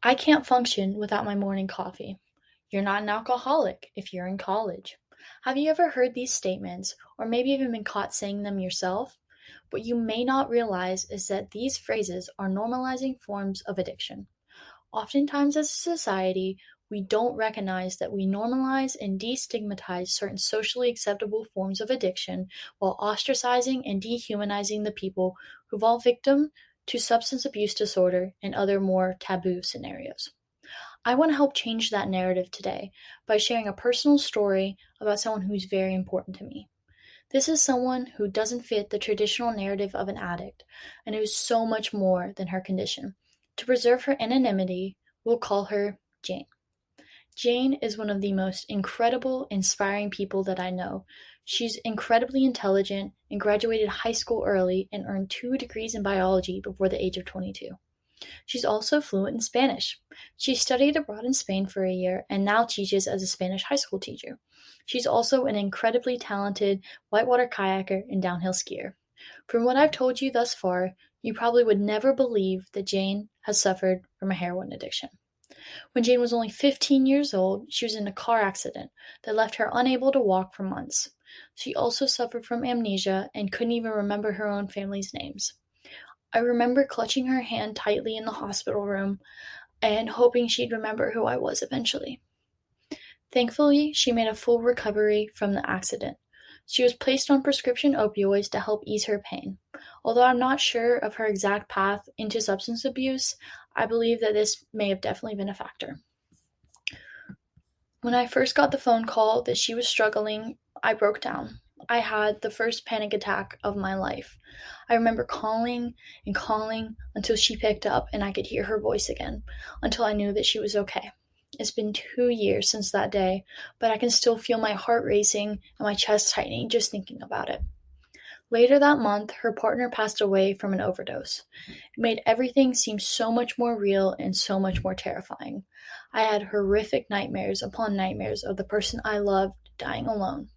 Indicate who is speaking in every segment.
Speaker 1: I can't function without my morning coffee. You're not an alcoholic if you're in college. Have you ever heard these statements, or maybe even been caught saying them yourself? What you may not realize is that these phrases are normalizing forms of addiction. Oftentimes, as a society, we don't recognize that we normalize and destigmatize certain socially acceptable forms of addiction while ostracizing and dehumanizing the people who fall victim to substance abuse disorder and other more taboo scenarios. I want to help change that narrative today by sharing a personal story about someone who's very important to me. This is someone who doesn't fit the traditional narrative of an addict and who's so much more than her condition. To preserve her anonymity, we'll call her Jane. Jane is one of the most incredible, inspiring people that I know. She's incredibly intelligent and graduated high school early and earned 2 degrees in biology before the age of 22. She's also fluent in Spanish. She studied abroad in Spain for a year and now teaches as a Spanish high school teacher. She's also an incredibly talented whitewater kayaker and downhill skier. From what I've told you thus far, you probably would never believe that Jane has suffered from a heroin addiction. When Jane was only 15 years old, she was in a car accident that left her unable to walk for months. She also suffered from amnesia and couldn't even remember her own family's names. I remember clutching her hand tightly in the hospital room and hoping she'd remember who I was eventually. Thankfully, she made a full recovery from the accident. She was placed on prescription opioids to help ease her pain. Although I'm not sure of her exact path into substance abuse, I believe that this may have definitely been a factor. When I first got the phone call that she was struggling, I broke down. I had the first panic attack of my life. I remember calling and calling until she picked up and I could hear her voice again, until I knew that she was okay. It's been 2 years since that day, but I can still feel my heart racing and my chest tightening just thinking about it. Later that month, her partner passed away from an overdose. It made everything seem so much more real and so much more terrifying. I had horrific nightmares upon nightmares of the person I loved dying alone.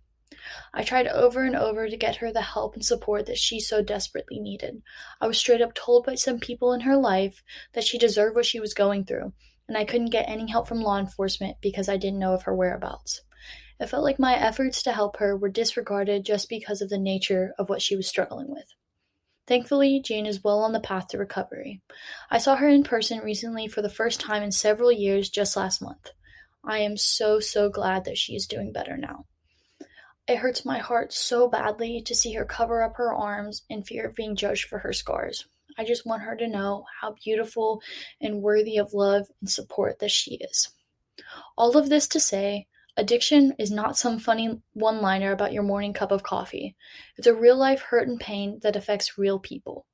Speaker 1: I tried over and over to get her the help and support that she so desperately needed. I was straight up told by some people in her life that she deserved what she was going through, and I couldn't get any help from law enforcement because I didn't know of her whereabouts. It felt like my efforts to help her were disregarded just because of the nature of what she was struggling with. Thankfully, Jane is well on the path to recovery. I saw her in person recently for the first time in several years just last month. I am so glad that she is doing better now. It hurts my heart so badly to see her cover up her arms in fear of being judged for her scars. I just want her to know how beautiful and worthy of love and support that she is. All of this to say, addiction is not some funny one liner about your morning cup of coffee. It's a real life hurt and pain that affects real people.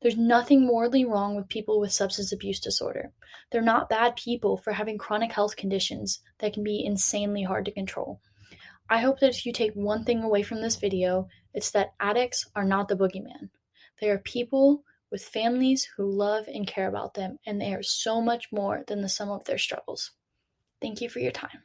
Speaker 1: There's nothing morally wrong with people with substance abuse disorder. They're not bad people for having chronic health conditions that can be insanely hard to control. I hope that if you take one thing away from this video, it's that addicts are not the boogeyman. They are people with families who love and care about them, and they are so much more than the sum of their struggles. Thank you for your time.